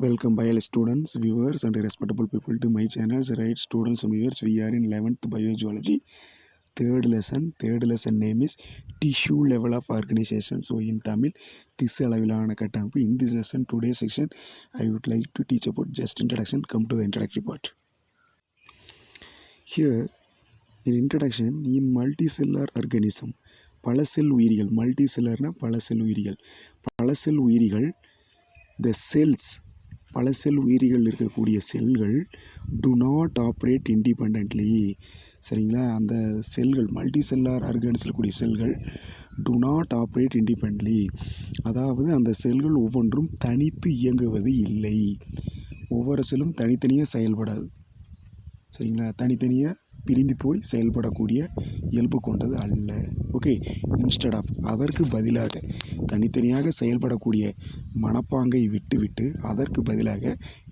Welcome biology students, viewers and respectable people to my channels. Right students and viewers, we are in 11th biogeology third lesson name is tissue level of organization. So in Tamil, திசு அளவிலான கட்டமைப்பு. In this lesson, today's section, I would like to teach about just introduction. Come to the introductory part. Here in introduction, in multicellular organism, பல செல் உயிரிகள், மல்டிசெல்லர்னா பல செல் உயிரிகள் the cells, பல செல் உயிரிகள் இருக்கக்கூடிய செல்கள் do not operate independently. சரிங்களா, அந்த செல்கள் மல்டி செல்லார் ஆர்கானிஸில் இருக்கக்கூடிய செல்கள் do not operate independently. அதாவது அந்த செல்கள் ஒவ்வொன்றும் தனித்து இயங்குவது இல்லை. ஒவ்வொரு செல்லும் தனித்தனியாக செயல்படாது. சரிங்களா, தனித்தனியாக பிரிந்து போய் செயல்படக்கூடிய இயல்பு கொண்டது அல்ல. ஓகே, இன்ஸ்டெட் ஆஃப், அதற்கு பதிலாக தனித்தனியாக செயல்படக்கூடிய மனப்பாங்கை விட்டுவிட்டு அதற்கு பதிலாக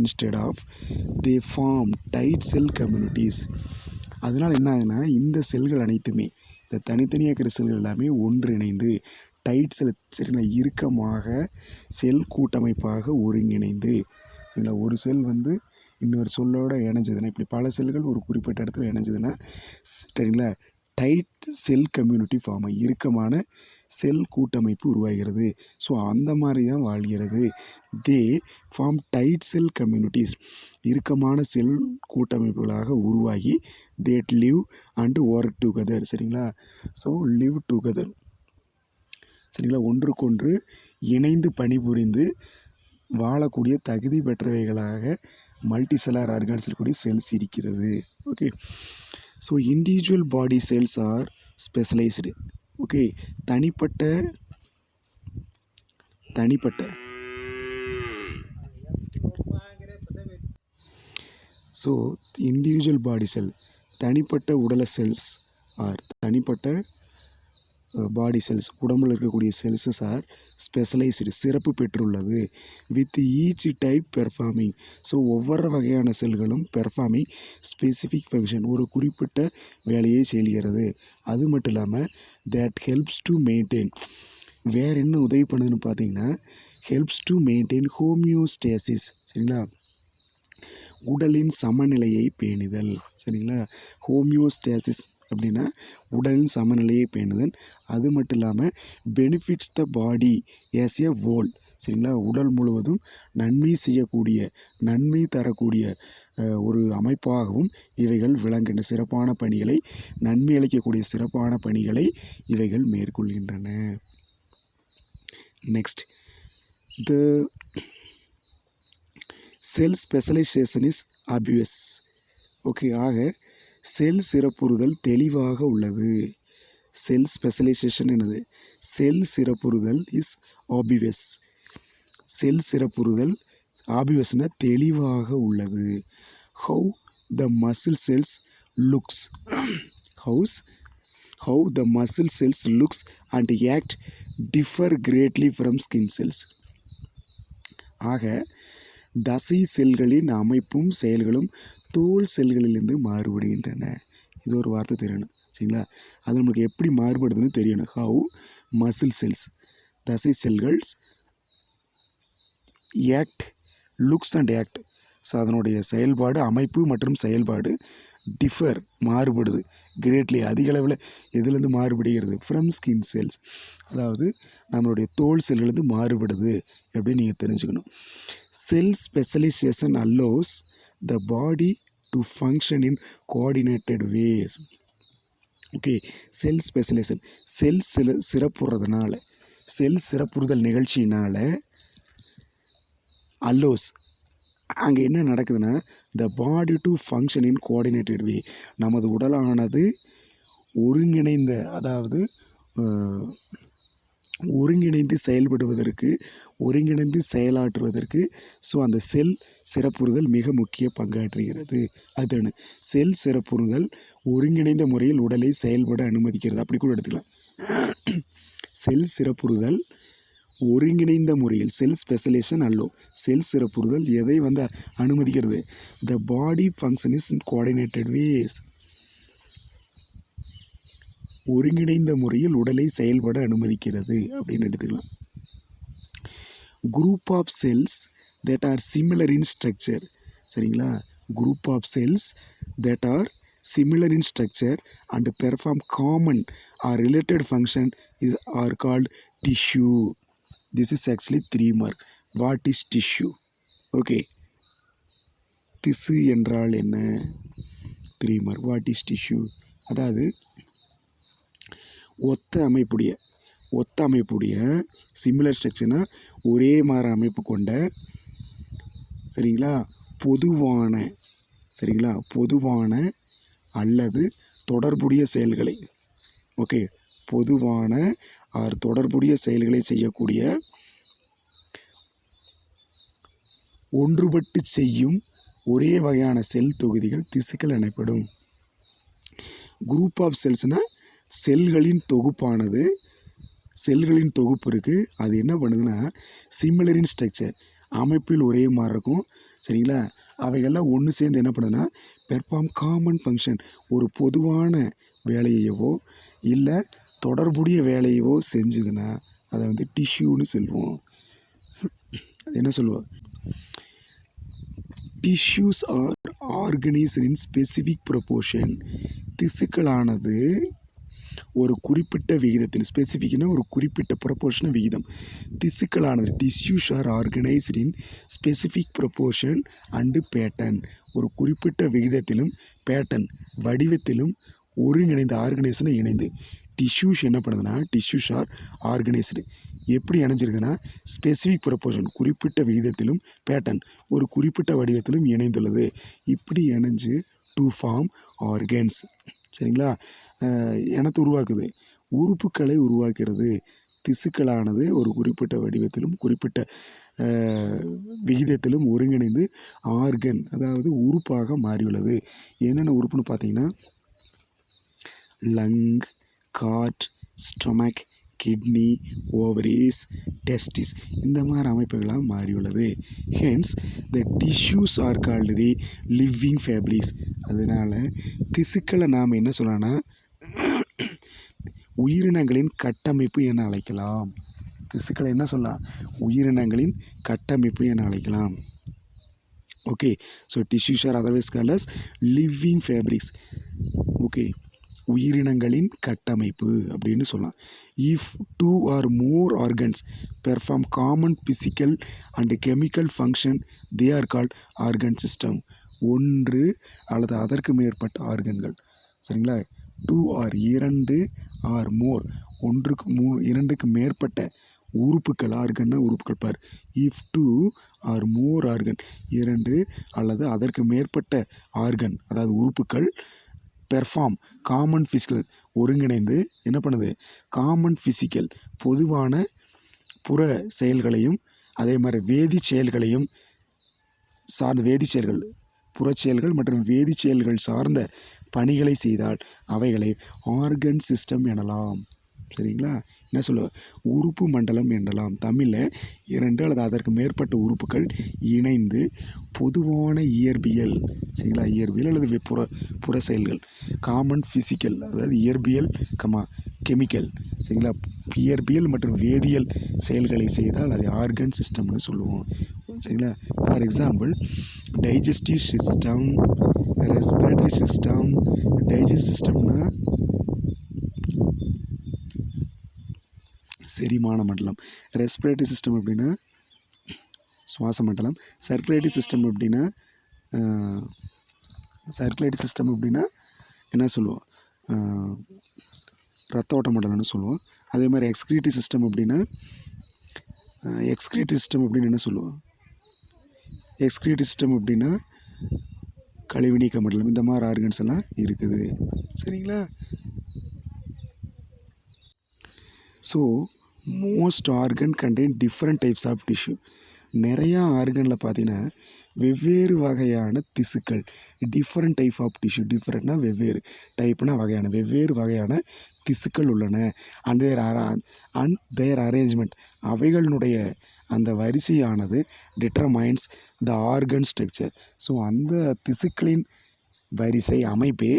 instead of the form tight cell communities. அதனால் என்ன ஆகுதுன்னா, இந்த செல்கள் அனைத்துமே, இந்த தனித்தனியாக இருக்கிற செல்கள் எல்லாமே ஒன்றிணைந்து டைட் செல், சரிங்களா, இறுக்கமாக செல் கூட்டமைப்பாக ஒருங்கிணைந்து, சரிங்களா, ஒரு செல் வந்து இன்னொரு சொல்லோடு இணைஞ்சதுன்னா, இப்படி பல செல்கள் ஒரு குறிப்பிட்ட இடத்துல இணைஞ்சதுன்னா, சரிங்களா, டைட் செல் கம்யூனிட்டி ஃபார்ம், இறுக்கமான செல் கூட்டமைப்பு உருவாகிறது. ஸோ அந்த மாதிரி தான் வாழ்கிறது. They form tight cell communities, இறுக்கமான செல் கூட்டமைப்புகளாக உருவாகி that live and work together. சரிங்களா, ஸோ லிவ் டுகெதர், சரிங்களா, ஒன்றுக்கொன்று இணைந்து பணிபுரிந்து வாழக்கூடிய தகுதி பெற்றவைகளாக மல்டிசெல்லார் ஆர்கான்ஸ் இருக்கக்கூடிய செல்ஸ் இருக்கிறது. Okay, so individual body cells are specialised. Okay, தனிப்பட்ட ஸோ இண்டிவிஜுவல் பாடி செல், தனிப்பட்ட உடல செல்ஸ் ஆர் தனிப்பட்ட பாடி செல்ஸ், உடம்பில் இருக்கக்கூடிய செல்ஸஸ் ஆர் ஸ்பெஷலைஸ்டு, சிறப்பு பெற்றுள்ளது. With each type performing, so ஒவ்வொரு வகையான செல்களும் பெர்ஃபார்மிங் ஸ்பெசிஃபிக் ஃபங்க்ஷன், ஒரு குறிப்பிட்ட வேலையை செய்கிறது. அது மட்டும் இல்லாமல் தேட் ஹெல்ப்ஸ் டு மெயின்டைன், வேறு என்ன உதவி பண்ணுதுன்னு பார்த்தீங்கன்னா, ஹெல்ப்ஸ் டு மெயின்டைன் ஹோமியோஸ்டேசிஸ். சரிங்களா, உடலின் சமநிலையை பேணுதல். சரிங்களா, ஹோமியோஸ்டேசிஸ் அப்படின்னா உடலின் சமநிலையை பேணுதல். அது மட்டும் இல்லாமல் benefits the body as a whole. சரிங்களா, உடல் முழுவதும் நன்மை தரக்கூடிய ஒரு அமைப்பாகவும் இவைகள் விளங்குகின்ற சிறப்பான பணிகளை, நன்மை அளிக்கக்கூடிய சிறப்பான பணிகளை இவைகள் மேற்கொள்கின்றன. Next, the cell specialisation is obvious. Okay, ஆக செல் சிறப்புறுதல் தெளிவாக உள்ளது. செல் ஸ்பெஷலைசேஷன் என்னது? செல் சிறப்புறுதல் இஸ் ஆப்வியஸ். செல் சிறப்புறுதல் ஆப்வியஸ்னா தெளிவாக உள்ளது. How the muscle cells looks, how the muscle cells looks and act differ greatly from skin cells. ஆக தசை செல்களின் அமைப்பும் செயல்களும் தோல் செல்களிலிருந்து மாறுபடுகின்றன. இது ஒரு வார்த்தை தெரியணும். சரிங்களா, அது நம்மளுக்கு எப்படி மாறுபடுதுன்னு தெரியணும். ஹவு மசில் செல்ஸ், தசை செல்கள்ஸ், act, looks and act, so அதனுடைய செயல்பாடு, அமைப்பு மற்றும் செயல்பாடு, டிஃபர் மாறுபடுது, கிரேட்லி அதிக அளவில் எதுலேருந்து மாறுபடுகிறது? ஃப்ரம் ஸ்கின் செல்ஸ், அதாவது நம்மளுடைய தோல் செல்லேருந்து மாறுபடுது அப்படின்னு நீங்கள் தெரிஞ்சுக்கணும். Cell specialisation allows the body to function in coordinated ways. Okay, cell specialisation, cell சிறப்புறதுனால, செல் சிறப்புறுதல் நிகழ்ச்சியினால் அல்லோஸ், அங்கே என்ன நடக்குதுன்னா, the body to function in coordinated way, நமது உடலானது ஒருங்கிணைந்த, அதாவது ஒருங்கிணைந்து செயல்படுவதற்கு, ஒருங்கிணைந்து செயலாற்றுவதற்கு, ஸோ அந்த செல் சிறப்புறுதல் மிக முக்கிய பங்காற்றுகிறது. அது செல் சிறப்புறுதல் ஒருங்கிணைந்த முறையில் உடலை செயல்பட அனுமதிக்கிறது, அப்படி கூட எடுத்துக்கலாம். செல் சிறப்புறுதல் ஒருங்கிணைந்த முறையில், செல் ஸ்பெஷலைசேஷன் அல்லோ, செல் சிறப்புறுதல் எதை வந்து அனுமதிக்கிறது? The body function is in coordinated ways, ஒருங்கிணைந்த முறையில் உடலை செயல்பட அனுமதிக்கிறது அப்படின்னு எடுத்துக்கலாம். Group of cells that are similar in structure. சரிங்களா, group of cells that are similar in structure and perform common or related function are called tissue. This is actually 3 mark. What is tissue? Okay, திசு என்றால் என்ன? 3 mark. What is tissue? அதாவது ஒத்த அமைப்புடைய similar ஸ்ட்ரக்சர்னா ஒரே மாதிரி அமைப்பு கொண்ட சரிங்களா பொதுவான அல்லது தொடர்புடைய செயல்களை பொதுவான தொடர்புடைய செயல்களை செய்யக்கூடிய ஒன்றுபட்டு செய்யும் ஒரே வகையான செல் தொகுதிகள் திசுக்கள் எனப்படும். குரூப் ஆஃப் செல்ஸ்னால் செல்களின் தொகுப்பு இருக்குது. அது என்ன பண்ணுதுன்னா சிமிலர் இன் ஸ்ட்ரக்சர், அமைப்பில் ஒரே மாதிரி இருக்கும். சரிங்களா, அவைகள்லாம் ஒன்று சேர்ந்து என்ன பண்ணுதுன்னா பெர்ஃபார்ம் காமன் ஃபங்க்ஷன், ஒரு பொதுவான வேலையவோ இல்லை தொடர்புடைய வேலையவோ செஞ்சுதுன்னா அதை வந்து டிஷ்யூன்னு சொல்லுவோம். அது என்ன சொல்லுவோம்? Tissues are organised in specific proportion. திசுக்களானது ஒரு குறிப்பிட்ட விகிதத்தில், ஸ்பெசிஃபிக்னா ஒரு குறிப்பிட்ட ப்ரொபோர்ஷன் விகிதம். திசுக்களானது tissues are organised in specific proportion and pattern, ஒரு குறிப்பிட்ட விகிதத்திலும் பேட்டர்ன் வடிவத்திலும் ஒருங்கிணைந்த ஆர்கனைசேஷனை இணைந்து. டிஷ்யூஸ் என்ன பண்ணுதுன்னா டிஷ்யூஸ் ஆர் ஆர்கனைஸ்டு எப்படி இணைஞ்சிருக்குன்னா ஸ்பெசிஃபிக் ப்ரொபோர்ஷன், குறிப்பிட்ட விகிதத்திலும் பேட்டர்ன் ஒரு குறிப்பிட்ட வடிவத்திலும் இணைந்துள்ளது. இப்படி இணைஞ்சு டு ஃபார்ம் ஆர்கன்ஸ். சரிங்களா, இனத்தை உருவாக்குது, உறுப்புகளை உருவாக்குறது. திசுக்களானது ஒரு குறிப்பிட்ட வடிவத்திலும் குறிப்பிட்ட விகிதத்திலும் ஒருங்கிணைந்து ஆர்கன், அதாவது உறுப்பாக மாறியுள்ளது. என்னென்ன உறுப்புன்னு பார்த்தீங்கன்னா lung, heart, stomach, kidney, ovaries, testis, இந்த மாதிரி அமைப்புகளாக மாறியுள்ளது. Hence the tissues are called the living fabrics. அதனால் திசுக்களை நாம் என்ன சொல்லலாம்னா உயிரினங்களின் கட்டமைப்பு என அழைக்கலாம். திசுக்களை என்ன சொல்லலாம்? உயிரினங்களின் கட்டமைப்பு என அழைக்கலாம். Okay, so tissues are otherwise called as living fabrics. Okay, உயிரினங்களின் கட்டமைப்பு அப்படின்னு சொல்லலாம். If 2 or more organs perform common physical and chemical function, they are called organ system. ஒன்று அல்லது அதற்கு மேற்பட்ட ஆர்கன்கள். சரிங்களா, 2 or 2 or more, இரண்டுக்கு மேற்பட்ட உறுப்புகள், ஆர்கன்னா உறுப்புகள் பார். இஃப் 2 or more organ, 2 அல்லது அதற்கு மேற்பட்ட ஆர்கன் அதாவது உறுப்புகள் பெர்ஃபார்ம் காமன் ஃபிசிக்கல், ஒருங்கிணைந்து என்ன பண்ணுது? காமன் ஃபிசிக்கல், பொதுவான புற செயல்களையும் அதே மாதிரி வேதி செயல்களையும் சார்ந்த வேதிச்செயல்கள், புறச்செயல்கள் மற்றும் வேதிச்செயல்கள் சார்ந்த பணிகளை செய்தால் அவைகளை ஆர்கன் சிஸ்டம் எனலாம். சரிங்களா, என்ன சொல்லுவோம்? உறுப்பு மண்டலம் எனலாம். தமிழில் 2 அல்லது அதற்கு மேற்பட்ட உறுப்புகள் இணைந்து பொதுவான இயற்பியல், சரிங்களா, இயற்பியல் அல்லது புற செயல்கள், காமன் ஃபிசிக்கல் அதாவது இயற்பியல் கெமிக்கல், சரிங்களா, இயற்பியல் மற்றும் வேதியியல் செயல்களை செய்தால் அதை ஆர்கன் சிஸ்டம்னு சொல்லுவோம். சரிங்களா, for example digestive system, respiratory system. Digest சிஸ்டம்னா செரிமான மண்டலம், ரெஸ்பிரேட்டரி சிஸ்டம் அப்படின்னா சுவாச மண்டலம், சர்க்குலேட்டரி சிஸ்டம் அப்படின்னா என்ன சொல்லுவோம்? ரத்த ஓட்ட மண்டலம்னு சொல்லுவோம். அதே மாதிரி எக்ஸ்கிரீட்டரி சிஸ்டம் அப்படின்னா என்ன சொல்லுவோம்? எக்ஸ்கிரீட்டரி சிஸ்டம் அப்படின்னா கழிவு நீக்க மண்டலம். இந்த மாதிரி ஆர்கன்ஸ் எல்லாம் இருக்குது. சரிங்களா, so most organ contain different types of tissue. நிறையா ஆர்கனில் பார்த்தீங்கன்னா வெவ்வேறு வகையான திசுக்கள், டிஃப்ரெண்ட் டைப் ஆஃப் டிஷ்யூ. டிஃப்ரெண்ட்னா வெவ்வேறு, டைப்னா வகையான, வெவ்வேறு வகையான திசுக்கள் உள்ளன. அண்ட் தேர் அரேஞ்ச்மெண்ட், அவைகளினுடைய அந்த வரிசையானது determines the organ structure. So அந்த திசுக்களின் வரிசை அமைப்பே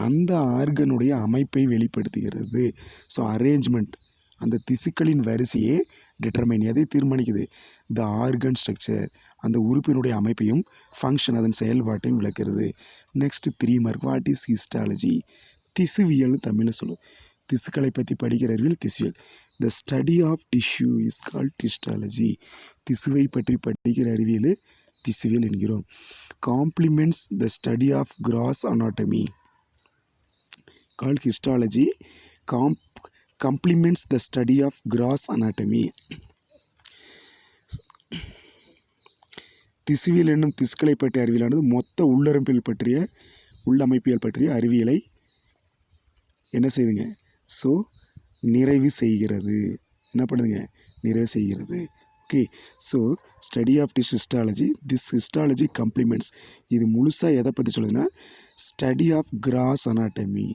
அந்த ஆர்கனுடைய அமைப்பை வெளிப்படுத்துகிறது. ஸோ அரேஞ்ச்மெண்ட் அந்த திசுக்களின் வரிசையே டிட்டர்மைன் எதை தீர்மானிக்குது? த ஆர்கன் ஸ்ட்ரக்சர், அந்த உறுப்பினுடைய அமைப்பையும் ஃபங்க்ஷன் அதன் செயல்பாட்டையும் விளக்கிறது. Next 3 mark. What is histology? திசுவியல் தமிழில் சொல்லும். திசுக்களை பற்றி படிக்கிற அறிவியல் திசுவியல். The study of tissue is called histology. திசுவை பற்றி படிக்கிற அறிவியல் திசுவியல் என்கிறோம். Complements the study of gross anatomy called histology. complements the study of gross anatomy. திசுவியல் என்னும் திசுக்களை பற்றிய அறிவியலானது மொத்த உள்ளமைப்பியல் பற்றிய உள்ளமைப்பியல் பற்றிய அறிவியலை என்ன செய்யுதுங்க? ஸோ நிறைவு செய்கிறது. என்ன பண்ணுதுங்க? நிறைவு செய்கிறது. Okay. So study of histology, this histology complements, இது முழுசாக எதை பற்றி சொல்லுதுன்னா study of gross anatomy.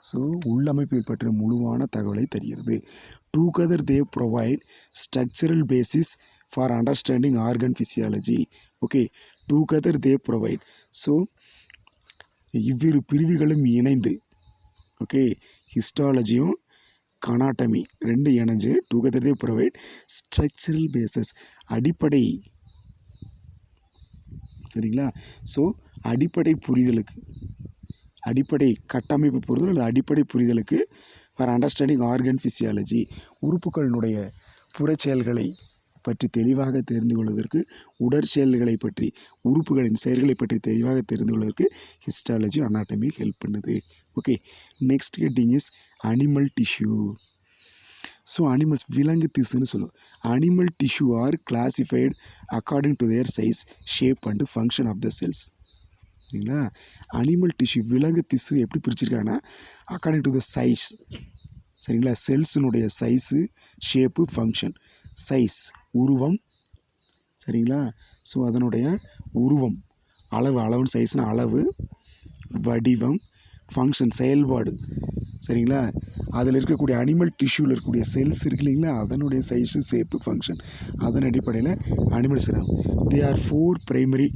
So உள்ளமைப்பியல் பற்றிய முழுவான தகவலை தருகிறது. Together they provide structural basis for understanding organ physiology. Okay. Together they provide. So இவ்விரு பிரிவுகளும் இணைந்து, ஓகே, ஹிஸ்டாலஜியும் அனாட்டமி ரெண்டு இணைஞ்சு together they provide structural bases, அடிப்படை, சரிங்களா? ஸோ அடிப்படை புரிதலுக்கு, அடிப்படை கட்டமைப்பு புரிதல் அல்லது அடிப்படை புரிதலுக்கு ஃபார் அண்டர்ஸ்டாண்டிங் ஆர்கன் ஃபிசியாலஜி, உறுப்புகளினுடைய புறச்செயல்களை பற்றி தெளிவாக தெரிந்து கொள்வதற்கு, உடற்செயல்களை பற்றி, உறுப்புகளின் செயல்களை பற்றி தெளிவாக தெரிந்து கொள்வதற்கு ஹிஸ்டாலஜி அனாட்டமி ஹெல்ப் பண்ணுது. Okay. Next heading is animal tissue. So animals, விலங்கு திசுன்னு சொல்லுவோம். Animal tissue are classified according to their size, shape and function of the cells. சரிங்களா? அனிமல் டிஷ்யூ, விலங்கு திசு எப்படி பிரிச்சிருக்காங்கன்னா அக்கார்டிங் டு த சைஸ். சரிங்களா? செல்ஸினுடைய சைஸு, ஷேப்பு, ஃபங்க்ஷன். சைஸ் உருவம், சரிங்களா? ஸோ அதனுடைய உருவம், அளவு, அளவுன்னு சைஸ்னால் அளவு, வடிவம், ஃபங்க்ஷன் செயல்பாடு. சரிங்களா? அதில் இருக்கக்கூடிய அனிமல் டிஷ்யூவில் இருக்கக்கூடிய செல்ஸ் இருக்கு இல்லைங்களா, அதனுடைய சைஸு, ஷேப்பு, ஃபங்க்ஷன், அதன் அடிப்படையில் அனிமல்ஸ் இருக்காங்க. They are 4 primary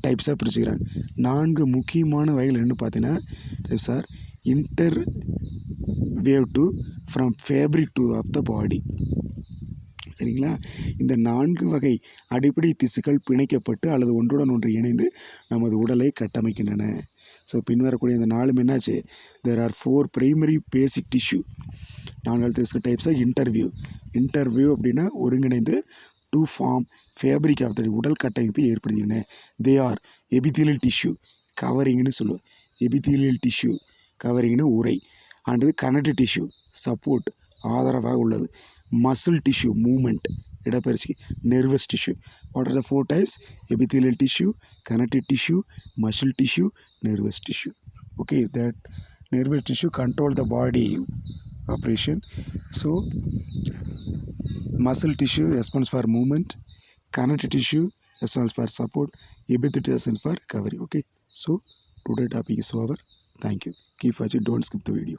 டைப்ஸாக பிரிச்சுக்கிறாங்க. 4 முக்கியமான வகைகள் என்னென்னு பார்த்தீங்கன்னா types are interwoven to from fabric to of the body. சரிங்களா? இந்த 4 வகை அடிப்படை திசுக்கள் பிணைக்கப்பட்டு அல்லது ஒன்றுடன் ஒன்று இணைந்து நமது உடலை கட்டமைக்கின்றன. ஸோ பின்வரக்கூடிய இந்த 4 என்னாச்சு? There are 4 primary basic tissue. 4 திசு டைப்ஸாக இன்டர்வியூ அப்படின்னா ஒருங்கிணைந்து, to form fabric of the உடல் கட்டமைப்பை ஏற்படுத்தின. தே ஆர் எபிதீலியல் டிஷ்யூ, கவரிங்னு சொல்லுவோம். எபிதீலியல் டிஷ்யூ கவரிங்னு உரை. அண்டு கனெக்டிவ் டிஷ்யூ, சப்போர்ட், ஆதரவாக உள்ளது. மசில் டிஷ்யூ, மூமெண்ட், இடப்பெயர்ச்சி. Nervous tissue. What are the 4 types? Epithelial tissue, connective tissue, muscle tissue, nervous tissue. Okay, that nervous tissue control the body operation. So muscle tissue responds for movement, connective tissue responds for support, epithelial responds for recovery. Okay, so today topic is over. Thank you. Keep watching, don't skip the video.